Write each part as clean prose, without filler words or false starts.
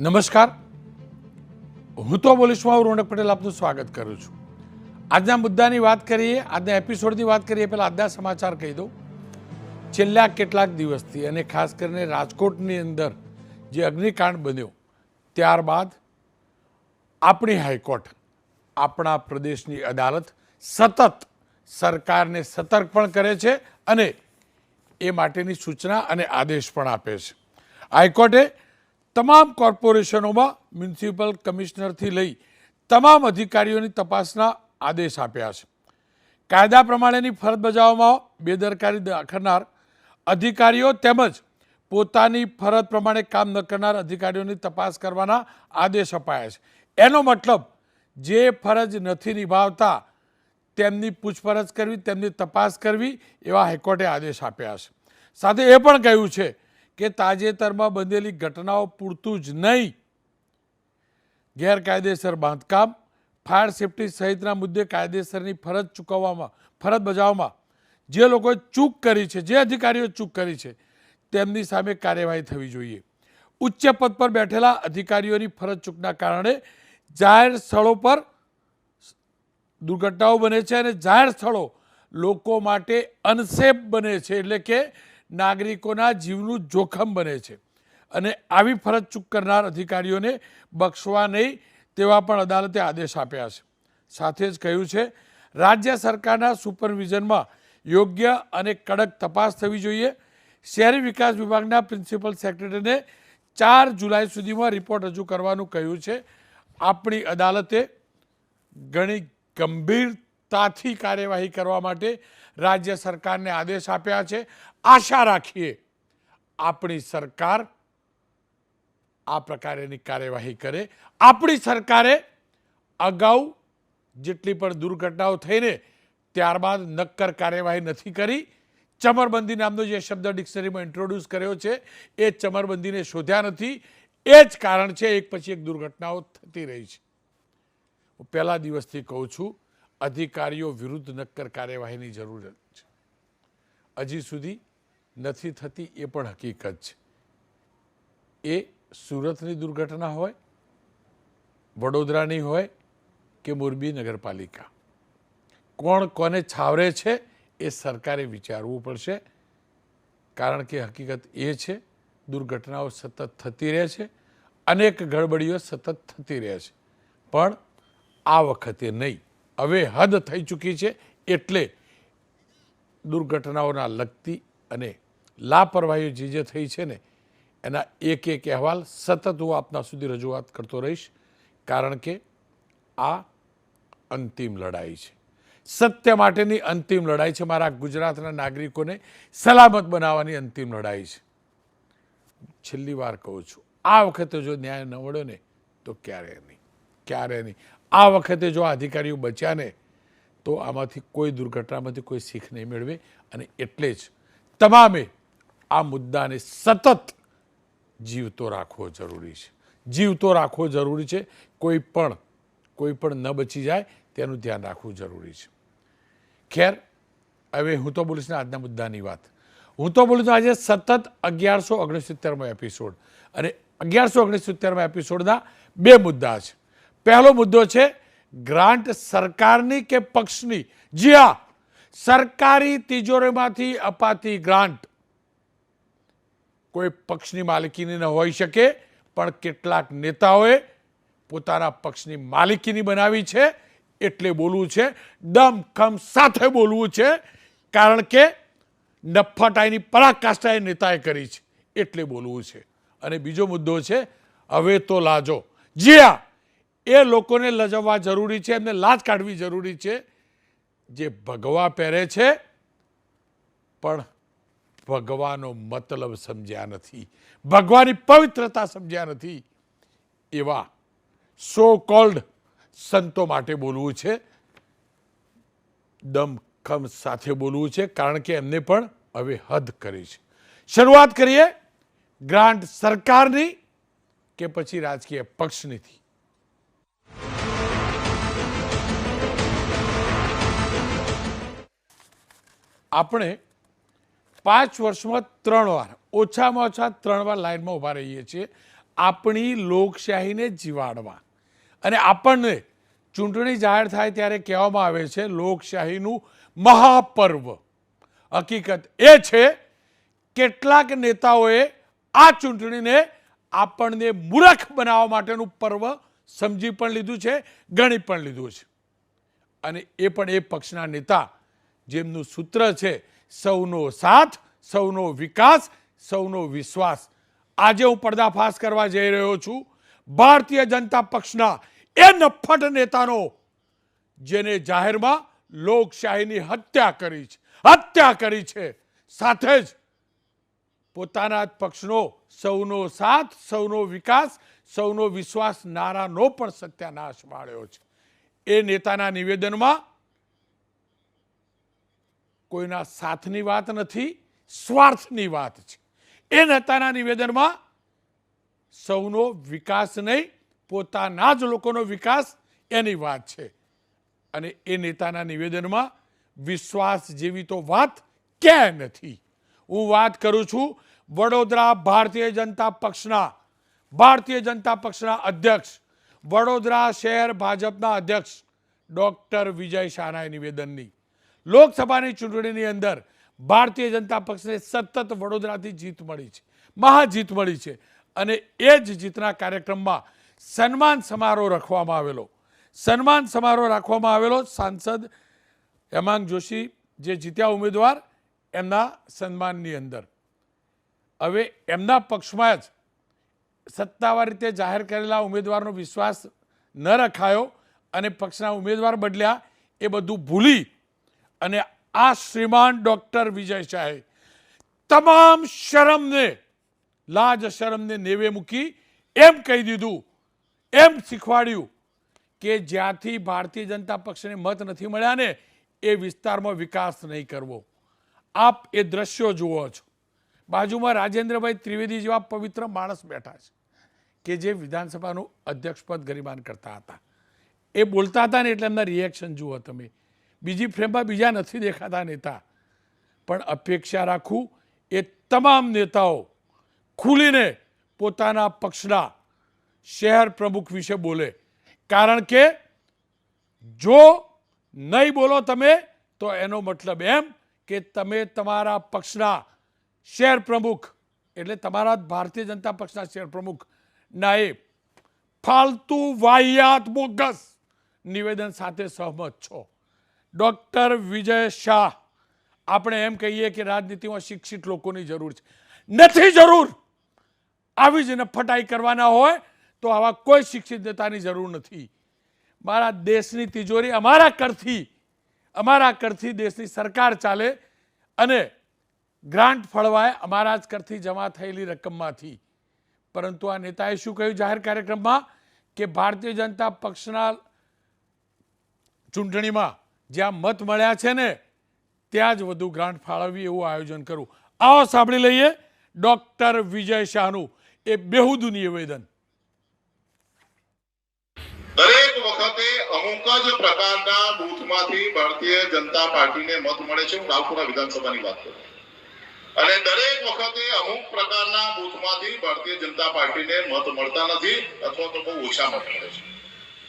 નમસ્કાર, હું તો બોલીશમાં રોનક પટેલ આપનું સ્વાગત કરું છું. આજના મુદ્દાની વાત કરીએ, આજના એપિસોડની વાત કરીએ પહેલાં આજના સમાચાર કહી દઉં. છેલ્લા કેટલાક દિવસથી અને ખાસ કરીને રાજકોટની અંદર જે અગ્નિકાંડ બન્યો ત્યારબાદ આપણી હાઈકોર્ટ, આપણા પ્રદેશની અદાલત સતત સરકારને સતર્ક પણ કરે છે અને એ માટેની સૂચના અને આદેશ પણ આપે છે. હાઈકોર્ટે તમામ કોર્પોરેશનોમાં મ્યુનિસિપલ કમિશનરથી લઈ તમામ અધિકારીઓની તપાસના આદેશ આપ્યા છે. કાયદા પ્રમાણેની ફરજ બજાવવામાં બેદરકારી દાખવનાર અધિકારીઓ તેમજ પોતાની ફરજ પ્રમાણે કામ ન કરનાર અધિકારીઓની તપાસ કરવાના આદેશ અપાયા છે. એનો મતલબ જે ફરજ નથી નિભાવતા તેમની પૂછપરછ કરવી, તેમની તપાસ કરવી, એવા હાઈકોર્ટે આદેશ આપ્યા છે. સાથે એ પણ કહ્યું છે કે તાજેતરમાં બનેલી ઘટનાઓ પૂરતું જ નહીં, ગેરકાયદેસર બાંધકામ, ફાયર સેફટી સહિતના મુદ્દે કાયદેસરની ફરજ બજાવવામાં જે લોકોએ ચૂક કરી છે, જે અધિકારીઓ ચૂક કરી છે તેમની સામે કાર્યવાહી થવી જોઈએ. ઉચ્ચ પદ પર બેઠેલા અધિકારીઓની ફરજ ચૂકના કારણે જાહેર સ્થળો પર દુર્ઘટનાઓ બને છે અને જાહેર સ્થળો લોકો માટે અનસેફ બને છે, એટલે કે નાગરિકોના જીવનું જોખમ બને છે અને આવી ફરજ ચૂક કરનાર અધિકારીઓને બક્ષવા નહીં તેવા પણ અદાલતે આદેશ આપ્યા છે. સાથે જ કહ્યું છે રાજ્ય સરકારના સુપરવિઝનમાં યોગ્ય અને કડક તપાસ થવી જોઈએ. શહેરી વિકાસ વિભાગના પ્રિન્સિપલ સેક્રેટરીને 4 જુલાઈ સુધીમાં રિપોર્ટ રજૂ કરવાનું કહ્યું છે. આપણી અદાલતે ઘણી ગંભીરતાથી કાર્યવાહી કરવા માટે રાજ્ય સરકારને આદેશ આપ્યા છે. આશા રાખીએ આપણી સરકાર આ પ્રકારેની કાર્યવાહી કરે. આપણી સરકારે અગાઉ જેટલી પણ દુર્ઘટનાઓ થઈને ત્યારબાદ નક્કર કાર્યવાહી નથી કરી. ચમરબંધી નામનો જે શબ્દ ડિક્શનરીમાં ઇન્ટ્રોડ્યુસ કર્યો છે એ ચમરબંધીને શોધ્યા નથી. એ જ કારણ છે એક પછી એક દુર્ઘટનાઓ થતી રહી છે. હું પહેલા દિવસથી કહું છું અધિકારીઓ વિરુદ્ધ નક્કર કાર્યવાહીની જરૂર છે. હજી સુધી નથી થતી એ પણ હકીકત છે. એ સુરતની દુર્ઘટના હોય, વડોદરાની હોય કે મોરબી નગરપાલિકા, કોણ કોને છાવરે છે એ સરકારે વિચારવું પડશે. કારણ કે હકીકત એ છે દુર્ઘટનાઓ સતત થતી રહે છે, અનેક ગડબડીઓ સતત થતી રહે છે, પણ આ વખતે નહીં. હવે હદ થઈ ચૂકી છે એટલે દુર્ઘટનાઓના લગતી અને લાપરવાહીઓ જે થઈ છે ને એના એક એક અહેવાલ સતત હું આપના સુધી રજૂઆત કરતો રહીશ. કારણ કે આ અંતિમ લડાઈ છે, સત્ય માટેની અંતિમ લડાઈ છે. મારા ગુજરાતના નાગરિકોને સલામત બનાવવાની અંતિમ લડાઈ છે. છેલ્લી વાર કહું છું, આ વખતે જો ન્યાય ન મળ્યો ને તો ક્યારે નહીં. આ વખતે જો અધિકારીઓ બચ્યા ને તો આમાંથી કોઈ દુર્ઘટનામાંથી કોઈ શીખ નહીં મેળવે અને એટલે જ તમામે આ મુદ્દાને સતત જીવતો રાખવો જરૂરી છે. જીવતો રાખવો જરૂરી છે. કોઈ પણ ન બચી જાય તેનું ધ્યાન રાખવું જરૂરી છે. ખેર, હવે હું તો બોલીશ ને આજના મુદ્દાની વાત. હું તો બોલું આજે સતત 1169મો એપિસોડ અને 1169મા એપિસોડના 2 મુદ્દા છે. પહેલો મુદ્દો છે ગ્રાન્ટ સરકારની કે પક્ષની. જી હા, સરકારી તિજોરીમાંથી અપાતી ગ્રાન્ટ કોઈ પક્ષની માલિકીની ન હોઈ શકે, પણ કેટલાક નેતાઓએ પોતાના પક્ષની માલિકીની બનાવી છે. એટલે બોલવું છે, દમખમ સાથે બોલવું છે, કારણ કે નફટાઈની પરાકાષ્ઠા એ નેતાએ કરી છે એટલે બોલવું છે. અને બીજો મુદ્દો છે હવે તો લાજો. જી હા, એ લોકોને લજવવા જરૂરી છે, એમને લાજ કાઢવી જરૂરી છે જે ભગવા પહેરે છે પણ ભગવાનો મતલબ સમજ્યા નથી, ભગવાની પવિત્રતા સમજ્યા નથી, એવા સો કોલ્ડ સંતો માટે બોલવું છે. દમખમ સાથે બોલવું છે, કારણ કે એમને પણ હવે હદ કરી છે. શરૂઆત કરીએ ગ્રાન્ટ સરકારની કે પછી રાજકીય પક્ષનીથી. આપણે 5 વર્ષમાં 3 વાર, ઓછામાં ઓછા 3 વાર લાઈનમાં ઊભા રહીએ છીએ આપણી લોકશાહીને જીવાડવા. અને આપણને ચૂંટણી જાહેર થાય ત્યારે કહેવામાં આવે છે લોકશાહીનું મહાપર્વ. હકીકત એ છે કેટલાક નેતાઓએ આ ચૂંટણીને આપણને મૂર્ખ બનાવવા માટેનું પર્વ સમજી પણ લીધું છે, ગણી પણ લીધું છે. અને એ પણ એ પક્ષના નેતા જેમનું સૂત્ર છે સૌનો સાથ, સૌનો વિકાસ, સૌનો વિશ્વાસ. આજે હું પર્દાફાશ કરવા જઈ રહ્યો છું ભારતીય જનતા પક્ષના એ નફ્ફટ નેતાનો જેને જાહેરમાં લોકશાહીની હત્યા કરી છે, સાથે જ પોતાના જ પક્ષનો સૌનો સાથ, સૌનો વિકાસ, સૌનો વિશ્વાસ નારાનો પણ સત્યાનાશ માળ્યો છે. એ નેતાના નિવેદનમાં કોઈના સાથની વાત નથી, સ્વાર્થની વાત છે. એ નેતાના નિવેદનમાં સૌનો વિકાસ નહીં, પોતાના જ લોકોનો વિકાસ એની વાત છે. અને એ નેતાના નિવેદનમાં વિશ્વાસ જેવી તો વાત ક્યાંય નથી. હું વાત કરું છું વડોદરા ભારતીય જનતા પક્ષના અધ્યક્ષ, વડોદરા શહેર ભાજપના અધ્યક્ષ ડોક્ટર વિજય શાહના નિવેદનની. લોકસભાની ચૂંટણીની અંદર ભારતીય જનતા પક્ષને સતત વડોદરાથી જીત મળી છે, મહાજીત મળી છે. અને એ જ જીતના કાર્યક્રમમાં સન્માન સમારોહ રાખવામાં આવેલો. સાંસદ હેમાંગ જોશી જે જીત્યા ઉમેદવાર, એમના સન્માનની અંદર. હવે એમના પક્ષમાં જ સત્તાવાર રીતે જાહેર કરેલા ઉમેદવારનો વિશ્વાસ ન રખાયો અને પક્ષના ઉમેદવાર બદલ્યા. એ બધું ભૂલી અને આ શ્રીમાન ડોક્ટર વિજય શાહે તમામ લાજ શરમને નેવે મૂકી એમ કહી દીધું, એમ શીખવાડ્યું કે જ્યાંથી ભારતીય જનતા પક્ષને મત નથી મળ્યા ને એ વિસ્તારમાં વિકાસ નહીં કરવો. આપ એ દ્રશ્યો જુઓ છો. બાજુમાં રાજેન્દ્રભાઈ ત્રિવેદી જેવા પવિત્ર માણસ બેઠા છે કે જે વિધાનસભાનું અધ્યક્ષપદ ગરિમાન કરતા હતા. એ બોલતા હતા ને એટલે એમના રિએક્શન જુઓ તમે. બીજી ફ્રેમમાં બીજા નથી દેખાતા નેતા. પણ અપેક્ષા રાખું એ તમામ નેતાઓ ખુલીને પોતાના પક્ષના શહેર પ્રમુખ વિશે બોલે. કારણ કે જો નહીં બોલો તમે તો એનો મતલબ એમ કે તમે તમારા પક્ષના શહેર પ્રમુખ એટલે તમારા ભારતીય જનતા પક્ષના શહેર પ્રમુખ ના એ ફાલતુ વાહિયાત બોગસ નિવેદન સાથે સહમત છો. ડોક્ટર વિજય શાહ, આપણે એમ કહીએ કે રાજનીતિમાં શિક્ષિત લોકોની જરૂર છે. નથી જરૂર. આવી જ નફટાઈ કરવાના હોય તો આવા કોઈ શિક્ષિત નેતાની જરૂર નથી. મારા દેશની તિજોરી અમારા કરથી દેશની સરકાર ચાલે અને ગ્રાન્ટ ફળવાય અમારા જ કરથી જમા થયેલી રકમમાંથી. પરંતુ આ નેતાએ શું કહ્યું જાહેર કાર્યક્રમમાં કે ભારતીય જનતા પક્ષના ચૂંટણીમાં જ્યાં મત મળ્યા છે ને ત્યાં જ વધુ ગ્રાન્ટ ફાળવવી એવું આયોજન કરવું. આવો સાંભળી લઈએ ડોક્ટર વિજય શાહનું એ બેહુદું નિવેદન. દરેક વખતે અમુક જ પ્રકારના બૂથમાંથી ભારતીય જનતા પાર્ટીને મત મળે છે. હું રાવપુરા વિધાનસભાની વાત કરું. અને દરેક વખતે અમુક પ્રકારના બૂથમાંથી ભારતીય જનતા પાર્ટીને મત મળતા નથી અથવા તો બહુ ઓછા મત મળે છે.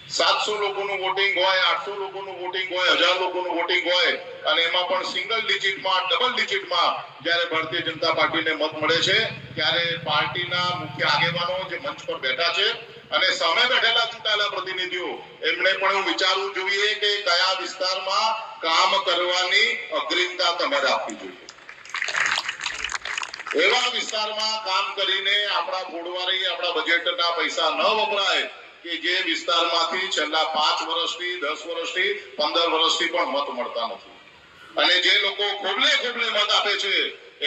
700 લોકોનું વોટિંગ હોય, 800 લોકોનું વોટિંગ હોય, 1000 લોકોનું વોટિંગ હોય અને એમાં પણ સિંગલ ડિજિટમાં, ડબલ ડિજિટમાં જ્યારે ભારતીય જનતા પાર્ટીને મત મળે છે ત્યારે પાર્ટીના મુખ્ય આગેવાનો જે મંચ પર બેઠા છે અને સામે બેઠેલા ચૂંટાયેલા પ્રતિનિધિઓ એમણે પણ એવું વિચારવું જોઈએ કે કયા વિસ્તારમાં કામ કરવાની અગ્રિમતા તમારે આપવી જોઈએ. એવા વિસ્તારમાં કામ કરીને આપણા ફોડવારી, આપણા બજેટના પૈસા ન વપરાય કે જે વિસ્તારમાંથી છેલ્લા 5 વર્ષથી, 10 વર્ષથી, 15 વર્ષથી પણ મત મળતા નથી. અને જે લોકો ખોબલે મત આપે છે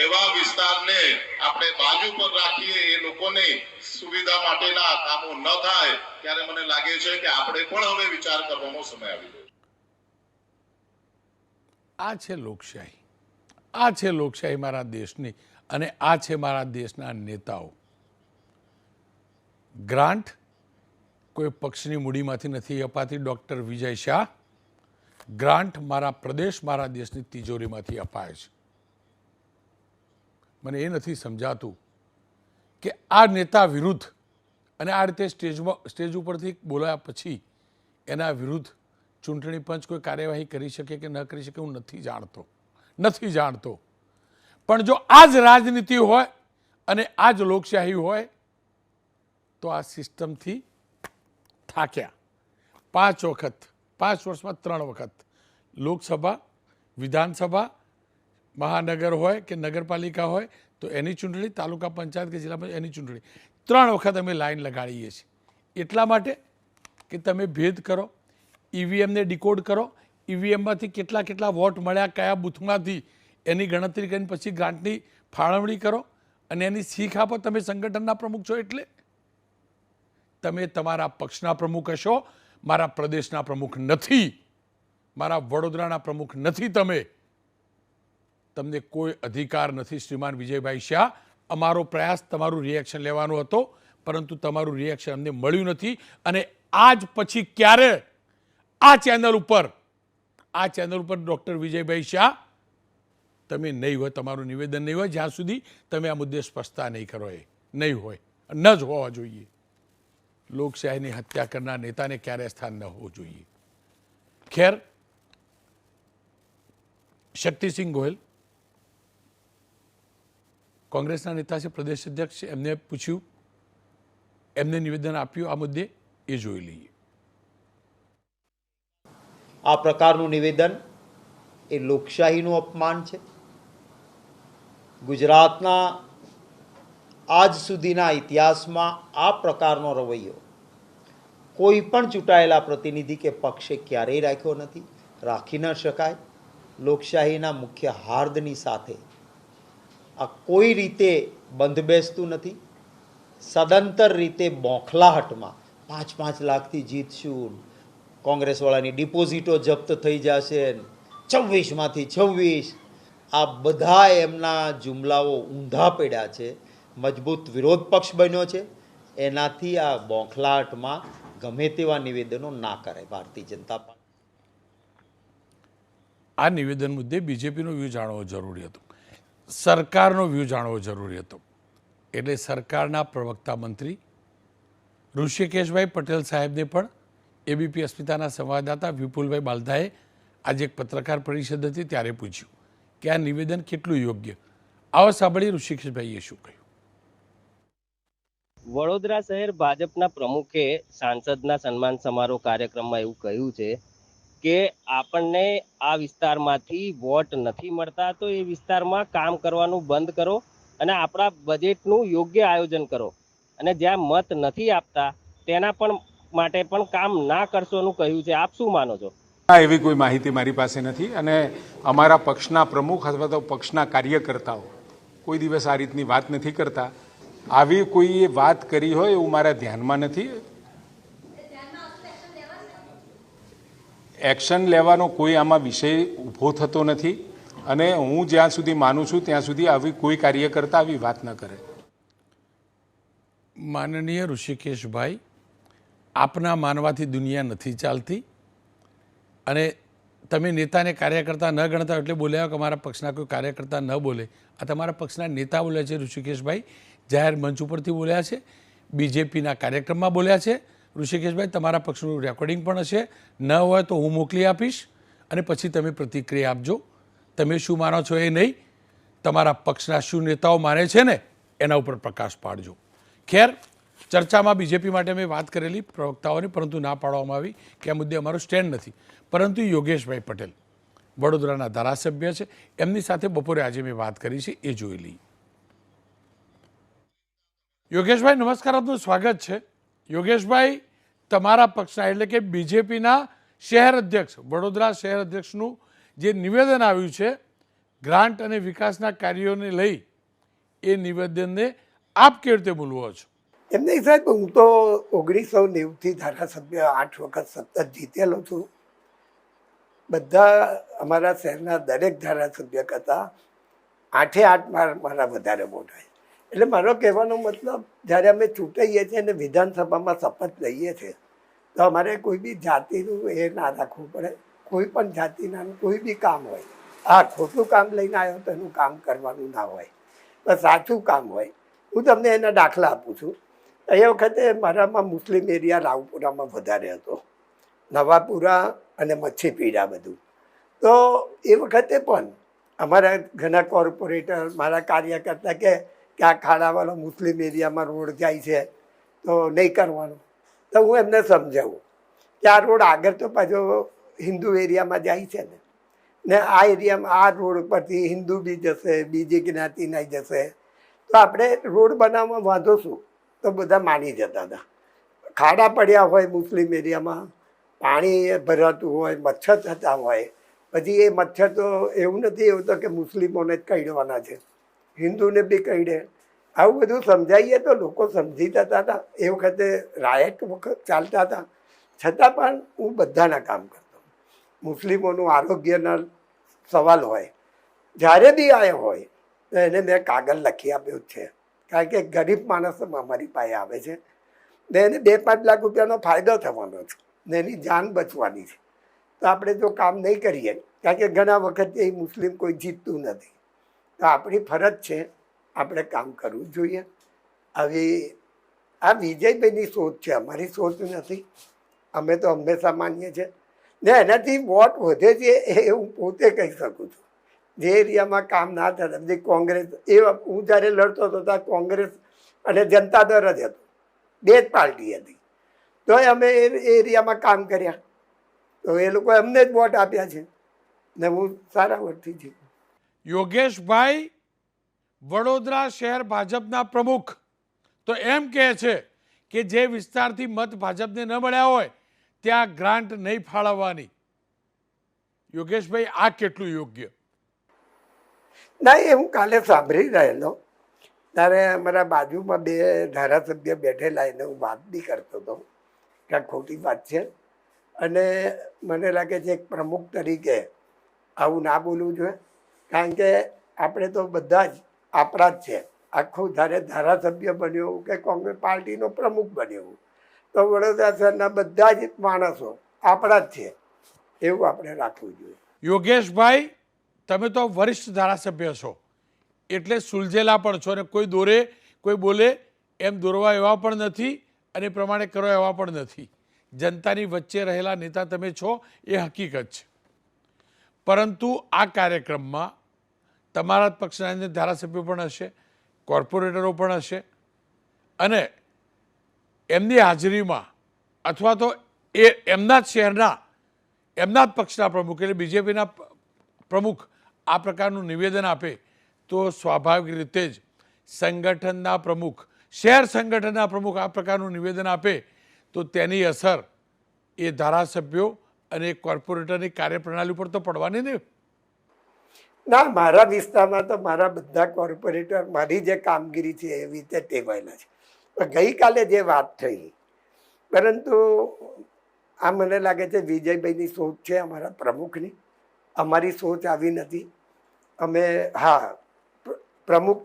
એવા વિસ્તારને આપણે બાજુ પર રાખીએ, એ લોકોને સુવિધા માટેના કામો ન થાય ત્યારે મને લાગે છે કે આપણે પણ હવે વિચાર કરવાનો સમય આવી ગયો. આ છે લોકશાહી મારા દેશની. અને આ છે મારા દેશના નેતાઓ. ગ્રાન્ટ કોઈ પક્ષની મૂડીમાંથી નથી અપાતી. ડોક્ટર વિજય શાહ, ગ્રાન્ટ મારા પ્રદેશ, મારા દેશની તિજોરીમાંથી અપાય છે. મને એ નથી સમજાતું કે આ નેતા વિરુદ્ધ અને આ રીતે સ્ટેજ ઉપરથી બોલાયા પછી એના વિરુદ્ધ ચૂંટણી પંચ કોઈ કાર્યવાહી કરી શકે કે ન કરી શકે હું નથી જાણતો. પણ જો આ જ રાજનીતિ હોય અને આ જ લોકશાહી હોય તો આ સિસ્ટમથી થાક્યા. 5 વર્ષમાં 3 વખત લોકસભા, વિધાનસભા, મહાનગર હોય કે નગરપાલિકા હોય તો એની ચૂંટણી, તાલુકા પંચાયત કે જિલ્લા પંચાયત એની ચૂંટણી 3 વખત અમે લાઈન લગાડીએ છીએ. એટલા માટે કે તમે ભેદ કરો, ઈવીએમને ડિકોડ કરો, ઈવીએમમાંથી કેટલા વોટ મળ્યા કયા બૂથમાંથી એની ગણતરી કરીને પછી ગ્રાન્ટની ફાળવણી કરો અને એની શીખ આપો. તમે સંગઠનના પ્રમુખ છો એટલે તમે તમારા પક્ષના પ્રમુખ હશો, મારા પ્રદેશના પ્રમુખ નથી, મારા વડોદરાના પ્રમુખ નથી. તમને કોઈ અધિકાર નથી શ્રીમાન વિજયભાઈ શાહ. અમારો પ્રયાસ તમારું રિએક્શન લેવાનો હતો, પરંતુ તમારું રિએક્શન અમને મળ્યું નથી. અને આજ પછી ક્યારે આ ચેનલ ઉપર ડૉક્ટર વિજયભાઈ શાહ તમે નહીં હોય, તમારું નિવેદન નહીં હોય જ્યાં સુધી તમે આ મુદ્દે સ્પષ્ટતા નહીં કરો. એ નહીં હોય, ન જ હોવા જોઈએ. લોકશાહીની હત્યા કરનાર નેતાને ક્યારેય સ્થાન ન હોવું જોઈએ. ખેર, શક્તિસિંહ ગોહિલ કોંગ્રેસના નેતા છે, પ્રદેશ અધ્યક્ષ છે, એમને પૂછ્યું, એમને નિવેદન આપ્યું આ મુદ્દે, એ જોઈ લઈએ. આ પ્રકારનું નિવેદન એ લોકશાહીનું અપમાન છે. ગુજરાતના આજ સુધીના ઇતિહાસમાં આ પ્રકારનો રવૈયો કોઈ પણ ચૂંટાયેલા પ્રતિનિધિ કે પક્ષે ક્યારેય રાખ્યો નથી, રાખી ન શકાય. લોકશાહીના મુખ્ય હાર્દની સાથે આ કોઈ રીતે બંધ બેસતું નથી. સદંતર રીતે બોખલાહટમાં 5-5 લાખથી જીતશું, કોંગ્રેસવાળાની ડિપોઝિટો જપ્ત થઈ જશે, 26માંથી 26, આ બધા એમના જુમલાઓ ઊંધા પડ્યા છે. મજબૂત વિરોધ પક્ષ બન્યો છે. એનાથી આ બોખલાહટમાં ગમે તેવા નિવેદનો ના કરે ભારતીય જનતા પાર્ટી. આ નિવેદન મુદ્દે બીજેપીનો વ્યૂ જાણવો જરૂરી હતો, સરકારનો વ્યૂ જાણવો જરૂરી હતો. એટલે સરકારના પ્રવક્તા મંત્રી ઋષિકેશભાઈ પટેલ સાહેબને પણ એબીપી અસ્મિતાના સંવાદદાતા વિપુલભાઈ બાલધાએ આજે એક પત્રકાર પરિષદ હતી ત્યારે પૂછ્યું કે આ નિવેદન કેટલું યોગ્ય. આવો સાંભળી ઋષિકેશભાઈએ શું કહ્યું. વડોદરા શહેર ભાજપના પ્રમુખે સાંસદના સન્માન સમારોહ કાર્યક્રમમાં એવું કહ્યું છે કે આપણને આ વિસ્તારમાંથી વોટ નથી મળતા તો એ વિસ્તારમાં કામ કરવાનું બંધ કરો અને આપણા બજેટનું યોગ્ય આયોજન કરો, અને જ્યાં મત નથી આપતા તેના પણ માટે પણ કામ ના કરશોનું કહ્યું છે. આપ શું માનો છો? એવી કોઈ માહિતી મારી પાસે નથી, અને અમારા પક્ષના પ્રમુખ અથવા તો પક્ષના કાર્યકર્તાઓ કોઈ દિવસ આ રીતની વાત નથી કરતા. આવી કોઈએ વાત કરી હોય એવું મારા ધ્યાનમાં નથી. એક્શન લેવાનો કોઈ આમાં વિષય ઊભો થતો નથી, અને હું જ્યાં સુધી માનું છું ત્યાં સુધી આવી કોઈ કાર્યકર્તા આવી વાત ન કરે. માનનીય ઋષિકેશભાઈ, આપના માનવાથી દુનિયા નથી ચાલતી, અને તમે નેતાને કાર્યકર્તા ન ગણતા એટલે બોલ્યા કે અમારા પક્ષના કોઈ કાર્યકર્તા ન બોલે. આ તમારા પક્ષના નેતા બોલ્યા છે ઋષિકેશભાઈ, જાહેર મંચ ઉપરથી બોલ્યા છે, બીજેપીના કાર્યક્રમમાં બોલ્યા છે. ઋષિકેશભાઈ, તમારા પક્ષનું રેકોર્ડિંગ પણ હશે, ન હોય તો હું મોકલી આપીશ અને પછી તમે પ્રતિક્રિયા આપજો. તમે શું માનો છો એ નહીં, તમારા પક્ષના શું નેતાઓ માને છે ને એના ઉપર પ્રકાશ પાડજો. ખેર, ચર્ચામાં બીજેપી માટે મેં વાત કરેલી પ્રવક્તાઓની, પરંતુ ના પાડવામાં આવી કે આ મુદ્દે અમારું સ્ટેન્ડ નથી. પરંતુ યોગેશભાઈ પટેલ વડોદરાના ધારાસભ્ય છે, એમની સાથે બપોરે આજે મેં વાત કરી છે, એ જોઈ લઈ. યોગેશભાઈ નમસ્કાર, આપનું સ્વાગત છે. યોગેશભાઈ, તમારા પક્ષના એટલે કે બીજેપીના શહેર અધ્યક્ષ, વડોદરા શહેર અધ્યક્ષનું જે નિવેદન આવ્યું છે ગ્રાન્ટ અને વિકાસના કાર્યોને લઈ, એ નિવેદનને આપ કેવી રીતે બોલવો છો? એમ નહીં સાહેબ, હું તો 1990થી ધારાસભ્ય 8 વખત સતત જીતેલો છું. બધા અમારા શહેરના દરેક ધારાસભ્ય કરતાં 8 મારા વધારે વોટ હોય. એટલે મારો કહેવાનો મતલબ, જ્યારે અમે ચૂંટાઈએ છીએ અને વિધાનસભામાં શપથ લઈએ છીએ તો અમારે કોઈ બી જાતિનું એ ના રાખવું પડે. કોઈ પણ જાતિના કોઈ બી કામ હોય, હા ખોટું કામ લઈને આવ્યો તો એનું કામ કરવાનું ના હોય, બસ સાચું કામ હોય. હું તમને એના દાખલા આપું છું. એ વખતે મારામાં મુસ્લિમ એરિયા રાવપુરામાં વધારે હતો, નવાપુરા અને મચ્છીપીડા બધું. તો એ વખતે પણ અમારા ઘણા કોર્પોરેટર, મારા કાર્યકર્તા કે આ ખાડાવાળો મુસ્લિમ એરિયામાં રોડ જાય છે તો નહીં કરવાનો. તો હું એમને સમજાવું કે આ રોડ આગળ તો પાછો હિન્દુ એરિયામાં જાય છે ને આ એરિયામાં આ રોડ પરથી હિન્દુ બી જશે, બીજી જ્ઞાતિના જશે, તો આપણે રોડ બનાવવામાં વાંધો શું? તો બધા માની જતા હતા. ખાડા પડ્યા હોય મુસ્લિમ એરિયામાં, પાણી ભરાતું હોય, મચ્છર થતા હોય, પછી એ મચ્છર તો એવું નથી એવું તો કે મુસ્લિમોને જ કરડવાના છે, હિન્દુને બી કરડે. આવું બધું સમજાવીએ તો લોકો સમજી જતા હતા. એ વખતે રાયટ વખત ચાલતા હતા, છતાં પણ હું બધાના કામ કરતો. મુસ્લિમોનું આરોગ્યના સવાલ હોય, જ્યારે બી આવ્યો હોય તો એને મેં કાગળ લખી આપ્યું છે, કારણ કે ગરીબ માણસો અમારી પાસે આવે છે ને એને 2-5 લાખ રૂપિયાનો ફાયદો થવાનો છે ને એની જાન બચવાની છે. તો આપણે જો કામ નહીં કરીએ, કારણ કે ઘણા વખત એ મુસ્લિમ કોઈ જીતતું નથી, તો આપણી ફરજ છે આપણે કામ કરવું જોઈએ. હવે આ વિજયભાઈની સોચ છે, અમારી સોચ નથી. અમે તો હંમેશા માનીએ છીએ ને એનાથી વોટ વધે છે એ હું પોતે કહી શકું છું. જે એરિયામાં કામ ના થતા, જે કોંગ્રેસ, એ હું જ્યારે લડતો હતો ત્યારે કોંગ્રેસ અને જનતા દળ જ હતો, 2 જ પાર્ટી હતી. તો અમે એ એરિયામાં કામ કર્યા, તો એ લોકો અમને જ વોટ આપ્યા છે ને હું સારા વોટથી છું. યોગેશભાઈ વડોદરા શહેર ભાજપના પ્રમુખ તો એમ કહે છે કે જે વિસ્તારથી મત ભાજપને ન મળ્યા હોય ત્યાં ગ્રાન્ટ નહીં ફાળવવાની. યોગેશભાઈ, આ કેટલું યોગ્ય? ના, એ હું કાલે સાંભળી રહેલો, ત્યારે અમારા બાજુમાં 2 ધારાસભ્ય બેઠેલા, એને હું વાત બી કરતો હતો કે આ ખોટી વાત છે. અને મને લાગે છે એક પ્રમુખ તરીકે આવું ના બોલવું જોઈએ, કારણ કે આપણે તો બધા જ આપણા જ છે. આખું જ્યારે ધારાસભ્ય બન્યો કે કોંગ્રેસ પાર્ટીનો પ્રમુખ બન્યો, તો વડોદરા શહેરના બધા જ માણસો આપણા જ છે, એવું આપણે રાખવું જોઈએ. યોગેશભાઈ, તમે તો વરિષ્ઠ ધારાસભ્ય છો, એટલે સુલઝેલા પણ છો, અને કોઈ દોરે કોઈ બોલે એમ દોરવા એવા પણ નથી અને એ પ્રમાણે કરવા એવા પણ નથી. જનતાની વચ્ચે રહેલા નેતા તમે છો, એ હકીકત છે. પરંતુ આ કાર્યક્રમમાં તમારા પક્ષના અંદર ધારાસભ્યો પણ હશે, કોર્પોરેટરો પણ હશે, અને એમની હાજરીમાં અથવા તો એ એમના જ શહેરના, એમના જ પક્ષના પ્રમુખ એટલે બીજેપીના પ્રમુખ આ પ્રકારનું નિવેદન આપે તો સ્વાભાવિક રીતે જ સંગઠનના પ્રમુખ, શહેર સંગઠનના પ્રમુખ આ પ્રકારનું નિવેદન આપે તો તેની અસર એ ધારાસભ્યો અને કોર્પોરેટરની કાર્યપ્રણાલી પર તો પડવાની નહીં. ના, મારા વિસ્તારમાં તો મારા બધા કોર્પોરેટર મારી જે કામગીરી છે એવી રીતે ટેવાયેલા છે. ગઈકાલે જે વાત થઈ, પરંતુ આ મને લાગે છે વિજયભાઈની સોચ છે અમારા પ્રમુખની, અમારી સોચ આવી નથી. અમે હા પ્રમુખ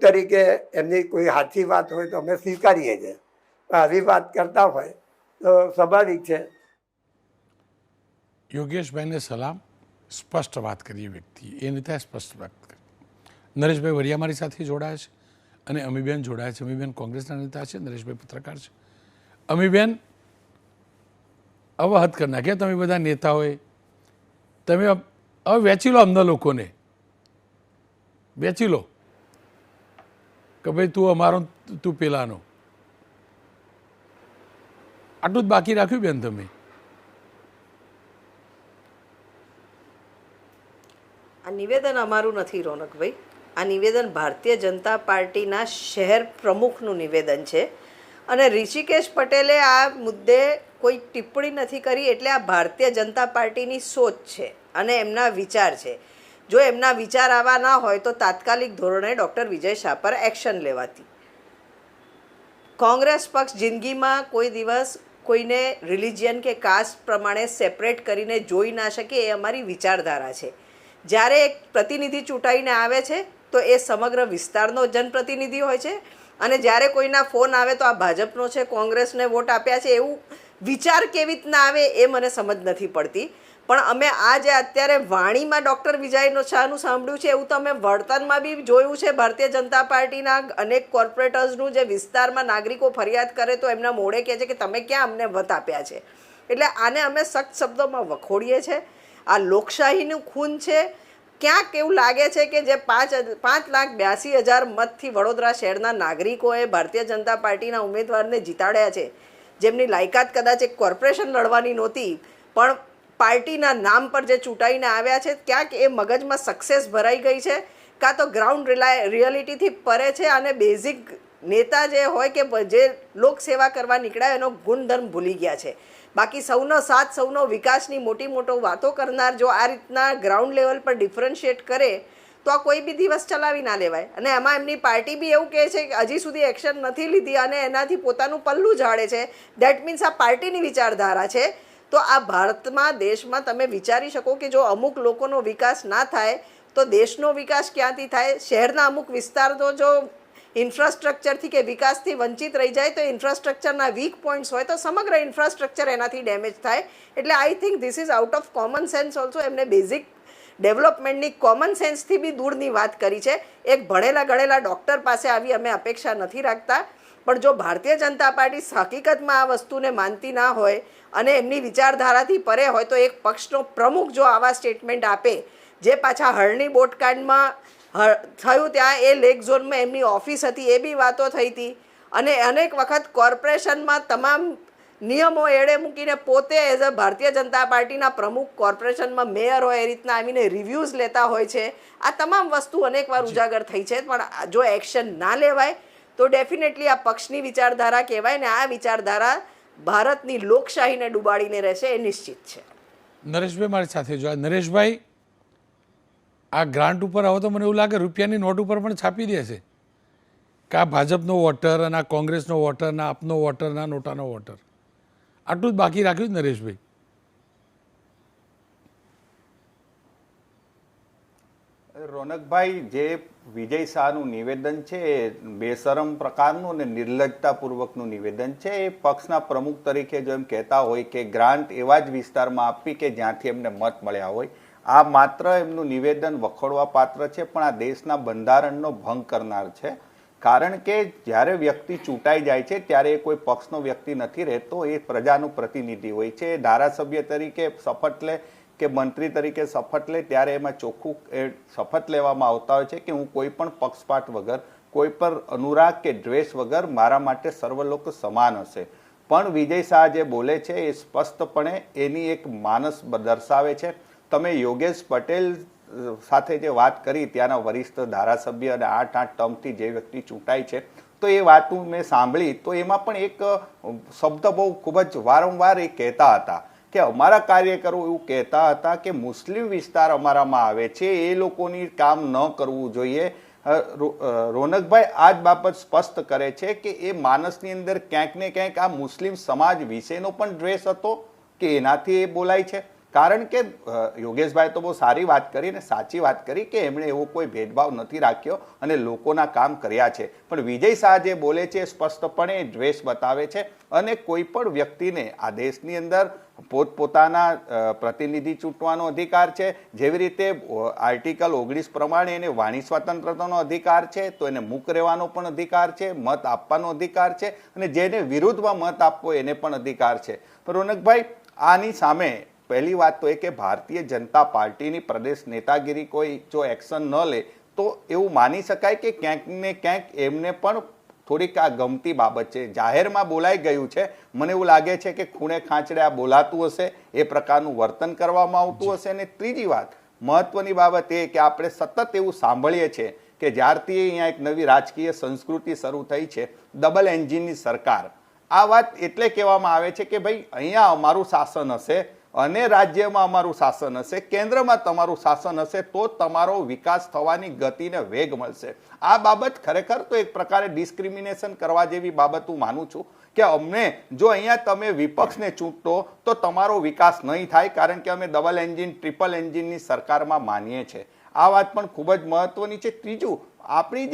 તરીકે એમની કોઈ સાચી વાત હોય તો અમે સ્વીકારીએ છીએ, આવી વાત કરતા હોય તો સ્વાભાવિક છે. યોગેશભાઈને સલામ. સ્પષ્ટ વાત કરીએ વ્યક્તિ, એ નેતાએ સ્પષ્ટ વાત કરી. નરેશભાઈ વરિયા મારી સાથે જોડાયા છે અને અમીબેન જોડાયા છે. અમીબેન કોંગ્રેસના નેતા છે, નરેશભાઈ પત્રકાર છે. અમીબેન, હવે હદ કરી નાખ્યા તમે બધા નેતાઓએ. તમે હવે વેચી લો અમના લોકોને, વેચી લો કે ભાઈ તું અમારો, તું પેલાનો. આટલું જ બાકી રાખ્યું બેન તમે? આ નિવેદન અમારું નથી રોનકભાઈ, આ નિવેદન ભારતીય જનતા પાર્ટીના શહેર પ્રમુખનું નિવેદન છે. અને ઋષિકેશ પટેલે આ મુદ્દે કોઈ ટિપ્પણી નથી કરી, એટલે આ ભારતીય જનતા પાર્ટીની સોચ છે અને એમના વિચાર છે. જો એમના વિચાર આવા ના હોય તો તાત્કાલિક ધોરણે ડૉક્ટર વિજય શાહ પર એક્શન લેવાતી. કોંગ્રેસ પક્ષ જિંદગીમાં કોઈ દિવસ કોઈને રિલિજિયન કે કાસ્ટ પ્રમાણે સેપરેટ કરીને જોઈ ના શકે, એ અમારી વિચારધારા છે. જ્યારે એક પ્રતિનિધિ ચૂંટાઈને આવે છે તો એ સમગ્ર વિસ્તારનો જનપ્રતિનિધિ હોય છે, અને જ્યારે કોઈના ફોન આવે તો આ ભાજપનો છે, કોંગ્રેસને વોટ આપ્યા છે, એવું વિચાર કેવી રીતના આવે એ મને સમજ નથી પડતી. પણ અમે આ જે અત્યારે વાણીમાં ડૉક્ટર વિજય શાહનું સાંભળ્યું છે એવું તો અમે વર્તનમાં બી જોયું છે. ભારતીય જનતા પાર્ટીના અનેક કોર્પોરેટર્સનું જે વિસ્તારમાં નાગરિકો ફરિયાદ કરે તો એમના મોઢે કહે છે કે તમે ક્યાં અમને વત આપ્યા છે. એટલે આને અમે સખ્ત શબ્દોમાં વખોડીએ છીએ. આ લોકશાહીનું ખૂન છે. ક્યાંક એવું લાગે છે કે જે 5,82,000 મતથી વડોદરા શહેરના નાગરિકોએ ભારતીય જનતા પાર્ટીના ઉમેદવારને જીતાડ્યા છે, જેમની લાયકાત કદાચ એક કોર્પોરેશન લડવાની નહોતી, પણ પાર્ટીના નામ પર જે ચૂંટાઈને આવ્યા છે, ક્યાંક એ મગજમાં સક્સેસ ભરાઈ ગઈ છે, કાં તો ગ્રાઉન્ડ રિયાલિટીથી પરે છે અને બેઝિક નેતા જે હોય કે જે લોકસેવા કરવા નીકળ્યા એનો ગુણધર્મ ભૂલી ગયા છે. બાકી સૌનો સાથ, સૌનો વિકાસની મોટી વાતો કરનાર જો આ રીતના ગ્રાઉન્ડ લેવલ પર ડિફરન્શિએટ કરે તો આ કોઈ બી દિવસ ચલાવી ના લેવાય. અને એમાં એમની પાર્ટી બી એવું કહે છે કે હજી સુધી એક્શન નથી લીધી અને એનાથી પોતાનું પલ્લું ઝાડે છે. દેટ મીન્સ આ પાર્ટીની વિચારધારા છે. તો આ ભારતમાં, દેશમાં તમે વિચારી શકો કે જો અમુક લોકોનો વિકાસ ના થાય તો દેશનો વિકાસ ક્યાંથી થાય? શહેરના અમુક વિસ્તાર તો જો ઇન્ફ્રાસ્ટ્રક્ચરથી કે વિકાસથી વંચિત રહી જાય તો ઇન્ફ્રાસ્ટ્રક્ચરના વીક પોઈન્ટ્સ હોય તો સમગ્ર ઇન્ફ્રાસ્ટ્રક્ચર એનાથી ડેમેજ થાય. એટલે I think this is out of common sense also. એમને બેઝિક ડેવલપમેન્ટની કોમન સેન્સથી બી દૂરની વાત કરી છે. એક ભણેલા ગણેલા ડૉક્ટર પાસે આવી અમે અપેક્ષા નથી રાખતા, પણ જો ભારતીય જનતા પાર્ટી હકીકતમાં આ વસ્તુને માનતી ના હોય અને એમની વિચારધારાથી પરે હોય તો એક પક્ષનો પ્રમુખ જો આવા સ્ટેટમેન્ટ આપે, જે પાછા હળની બોટકાંડમાં થયું ત્યાં એ લેક ઝોનમાં એમની ઓફિસ હતી એ બી વાતો થઈ હતી, અને અનેક વખત કોર્પોરેશનમાં તમામ નિયમો એડે મૂકીને પોતે એઝ અ ભારતીય જનતા પાર્ટીના પ્રમુખ કોર્પોરેશનમાં મેયર હોય એ રીતના આવીને રિવ્યૂઝ લેતા હોય છે. આ તમામ વસ્તુ અનેકવાર ઉજાગર થઈ છે, પણ જો એક્શન ના લેવાય તો ડેફિનેટલી આ પક્ષની વિચારધારા કહેવાય ને આ વિચારધારા ભારતની લોકશાહીને ડૂબાડીને રહેશે એ નિશ્ચિત છે. નરેશભાઈ મારી સાથે જોયા. નરેશભાઈ, આ ગ્રાન્ટ ઉપર હવે તો મને એવું લાગે રૂપિયાની નોટ ઉપર પણ છાપી દે છે કે આ ભાજપનો વોટર અને આ કોંગ્રેસનો વોટર ને આપનો વોટર ના નોટાનો વોટર, આટલું જ બાકી રાખ્યું જ નરેશભાઈ. રોનકભાઈ, જે વિજય શાહનું નિવેદન છે એ બેશરમ પ્રકારનું અને નિર્લજ્જતાપૂર્વકનું નિવેદન છે. એ પક્ષના પ્રમુખ તરીકે જો એમ કહેતા હોય કે ગ્રાન્ટ એવા જ વિસ્તારમાં આપી કે જ્યાંથી એમને મત મળ્યા હોય, આ માત્ર એમનું નિવેદન વખોડવા પાત્ર છે, પણ આ દેશના બંધારણનો ભંગ કરનાર છે. કારણ કે જ્યારે વ્યક્તિ ચૂંટાઈ જાય છે ત્યારે એ કોઈ પક્ષનો વ્યક્તિ નથી રહેતો, એ પ્રજાનું પ્રતિનિધિ હોય છે. ધારાસભ્ય તરીકે શપથ લે કે મંત્રી તરીકે શપથ લે ત્યારે એમાં ચોખ્ખું શપથ લેવામાં આવતા હોય છે કે હું કોઈ પણ પક્ષપાત વગર, કોઈ પણ અનુરાગ કે દ્વેષ વગર મારા માટે સર્વ લોકો સમાન હશે. પણ વિજય શાહ જે બોલે છે એ સ્પષ્ટપણે એની એક માનસ દર્શાવે છે. તમે યોગેશ પટેલ સાથે જે વાત કરી, ત્યાંના વરિષ્ઠ ધારાસભ્ય અને 8 ટર્મથી જે વ્યક્તિ ચૂંટાય છે, તો એ વાત મેં સાંભળી તો એમાં પણ એક શબ્દ બહુ ખૂબ જ વારંવાર એ કહેતા હતા કે અમારા કાર્યકરો એવું કહેતા હતા કે મુસ્લિમ વિસ્તાર અમારામાં આવે છે એ લોકોની કામ ન કરવું જોઈએ. રોનકભાઈ આ જ બાબત સ્પષ્ટ કરે છે કે એ માણસની અંદર ક્યાંક ને ક્યાંક આ મુસ્લિમ સમાજ વિશેનો પણ દ્વેષ હતો કે એનાથી એ બોલાય છે. કારણ કે યોગેશભાઈ તો બહુ સારી વાત કરી અને સાચી વાત કરી કે એમણે એવો કોઈ ભેદભાવ નથી રાખ્યો અને લોકોના કામ કર્યા છે. પણ વિજય શાહ જે બોલે છે સ્પષ્ટપણે દ્વેષ બતાવે છે અને કોઈ પણ વ્યક્તિને આ દેશની અંદર પોતપોતાના પ્રતિનિધિ ચૂંટવાનો અધિકાર છે. જેવી રીતે આર્ટિકલ 19 પ્રમાણે એને વાણી સ્વતંત્રતાનો અધિકાર છે, તો એને મૂક રહેવાનો પણ અધિકાર છે, મત આપવાનો અધિકાર છે, અને જેને વિરુદ્ધમાં મત આપવો એને પણ અધિકાર છે. પણ રોનકભાઈ, આની સામે પહેલી વાત તો એ કે ભારતીય જનતા પાર્ટીની પ્રદેશ નેતાગીરી કોઈ જો એક્શન ન લે તો એવું માની શકાય કે ક્યાંક ને ક્યાંક એમને પણ થોડીક આ ગમતી બાબત છે. જાહેરમાં બોલાઈ ગયું છે, મને એવું લાગે છે કે ખૂણે ખાંચડે આ બોલાતું હશે, એ પ્રકારનું વર્તન કરવામાં આવતું હશે. અને ત્રીજી વાત, મહત્વની બાબત એ કે આપણે સતત એવું સાંભળીએ છીએ કે જ્યારથી અહીંયા એક નવી રાજકીય સંસ્કૃતિ શરૂ થઈ છે, ડબલ એન્જિનની સરકાર. આ વાત એટલે કહેવામાં આવે છે કે ભાઈ અહીંયા અમારું શાસન હશે અને રાજ્યમાં અમારું શાસન હશે, કેન્દ્રમાં તમારું શાસન હશે તો તમારો વિકાસ થવાની ગતિને વેગ મળશે. આ બાબત ખરેખર તો એક પ્રકારે ડિસ્ક્રિમિનેશન કરવા જેવી બાબત હું માનું છું કે અમને જો અહીંયા તમે વિપક્ષને ચૂંટો તો તમારો વિકાસ નહીં થાય, કારણ કે અમે ડબલ એન્જિન, ટ્રિપલ એન્જિનની સરકારમાં માનીએ છીએ. આ વાત પણ ખૂબ જ મહત્વની છે. ત્રીજું, આપણી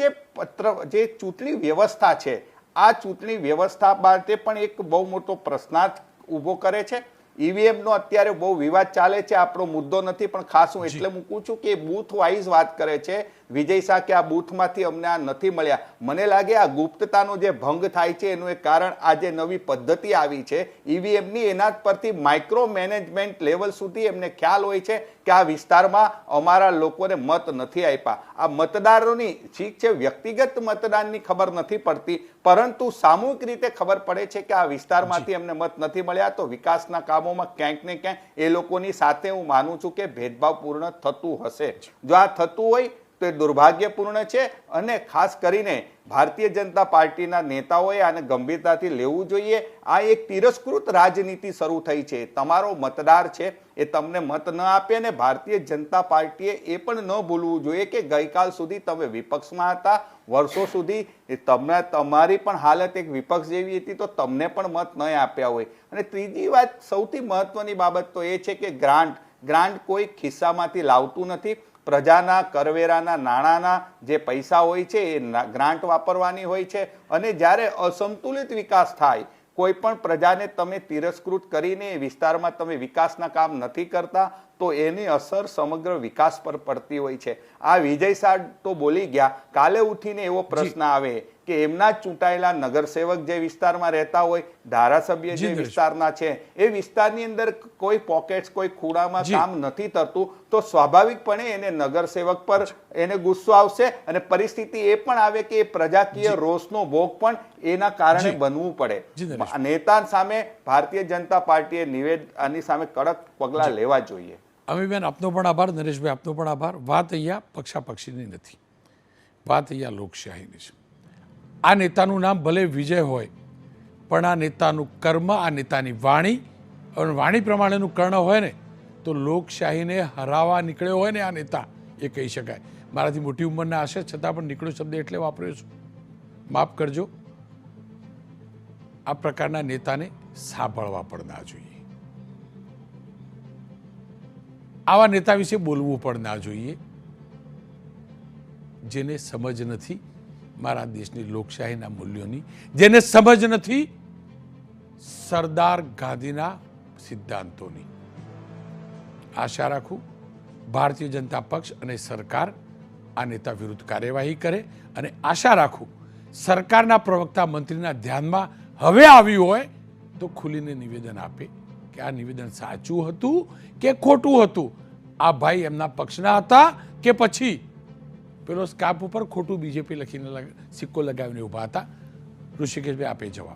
જે ચૂંટણી વ્યવસ્થા છે, આ ચૂંટણી વ્યવસ્થા માટે પણ એક બહુ મોટો પ્રશ્નાર્થ ઊભો કરે છે. ઈવીએમ નો અત્યારે બહુ વિવાદ ચાલે છે, આપણો મુદ્દો નથી, પણ ખાસ હું એટલે મૂકું છું કે બૂથ વાઇઝ વાત કરે છે વિજય શાહ કે આ બૂથમાંથી અમને આ નથી મળ્યા. મને લાગે આ ગુપ્તતાનો જે ભંગ થાય છે એનું એક કારણ આ જે નવી પદ્ધતિ આવી છે ઈવીએમની, એના પરથી માઇક્રો મેનેજમેન્ટ લેવલ સુધી એમને ખ્યાલ હોય છે કે આ વિસ્તારમાં અમારા લોકોને મત નથી આપ્યા. આ મતદારોની ઠીક છે વ્યક્તિગત મતદાનની ખબર નથી પડતી, પરંતુ સામૂહિક રીતે ખબર પડે છે કે આ વિસ્તારમાંથી અમને મત નથી મળ્યા. તો વિકાસના કામોમાં ક્યાંક ને ક્યાંક એ લોકોની સાથે હું માનું છું કે ભેદભાવપૂર્ણ થતું હશે. જો આ થતું હોય તો એ દુર્ભાગ્યપૂર્ણ છે અને ખાસ કરીને ભારતીય જનતા પાર્ટીના નેતાઓએ આને ગંભીરતાથી લેવું જોઈએ. આ એક તિરસ્કૃત રાજનીતિ શરૂ થઈ છે. તમારો મતદાર છે એ તમને મત ન આપે, અને ભારતીય જનતા પાર્ટીએ એ પણ ન ભૂલવું જોઈએ કે ગઈકાલ સુધી તમે વિપક્ષમાં હતા, વર્ષો સુધી તમને તમારી પણ હાલત એક વિપક્ષ જેવી હતી, તો તમને પણ મત ન આપ્યા હોય. અને ત્રીજી વાત, સૌથી મહત્વની બાબત તો એ છે કે ગ્રાન્ટ કોઈ ખિસ્સામાંથી લાવતું નથી. પ્રજાના કરવેરાના નાણાંના જે પૈસા હોય છે એ ગ્રાન્ટ વાપરવાની હોય છે. અને જ્યારે અસંતુલિત વિકાસ થાય, કોઈ પણ પ્રજાને તમે તિરસ્કૃત કરીને એ વિસ્તારમાં તમે વિકાસના કામ નથી કરતા, તો એની અસર સમગ્ર વિકાસ પર પડતી હોય છે. આ વિજય શાહ તો બોલી ગયા, કાલે ઉઠીને એવો પ્રશ્ન આવે કે એમના ચૂંટાયેલા નગરસેવક જે વિસ્તારમાં રહેતા હોય, ધારાસભ્ય જે વિસ્તારના છે, એ વિસ્તારની અંદર કોઈ પોકેટ્સ, કોઈ ખૂણામાં કામ નથી થતું, તો સ્વાભાવિકપણે એને નગરસેવક પર એને ગુસ્સો આવશે અને પરિસ્થિતિ એ પણ આવે કે એ પ્રજાકીય રોષનો ભોગ પણ એના કારણે બનવું પડે. નેતા સામે ભારતીય જનતા પાર્ટીએ આની સામે કડક પગલાં લેવા જોઈએ. અમીબેન, આપનો પણ આભાર. નરેશભાઈ, આપનો પણ આભાર. વાત અહીંયા પક્ષાપક્ષીની નથી, વાત અહીંયા લોકશાહીની છે. આ નેતાનું નામ ભલે વિજય હોય, પણ આ નેતાનું કર્મ, આ નેતાની વાણી અને વાણી પ્રમાણેનું કર્ણ હોય ને, તો લોકશાહીને હરાવવા નીકળ્યો હોય ને આ નેતા, એ કહી શકાય. મારાથી મોટી ઉંમરના હશે છતાં પણ નીકળ્યો શબ્દ એટલે વાપર્યો છું, માફ કરજો. આ પ્રકારના નેતાને સાંભળવા પણ ના જોઈએ, આવા નેતા વિશે બોલવું પણ ના જોઈએ, જેને સમજ નથી મારા દેશની લોકશાહીના મૂલ્યોની, જેને સમજ નથી સરદાર ગાંધીના સિદ્ધાંતોની. આશા રાખું ભારતીય જનતા પક્ષ અને સરકાર આ નેતા વિરુદ્ધ કાર્યવાહી કરે, અને આશા રાખું સરકારના પ્રવક્તા મંત્રીના ધ્યાનમાં હવે આવ્યું હોય તો ખુલીને નિવેદન આપે કે આ નિવેદન સાચું હતું કે ખોટું હતું. આ ભાઈ એમના પક્ષના હતા કે પછી પેલો સ્કાર્ફ ઉપર ખોટું બીજેપી લખીને સિક્કો લગાવીને ઊભા હતા? ઋષિકેશભાઈ, આપે જવાબ.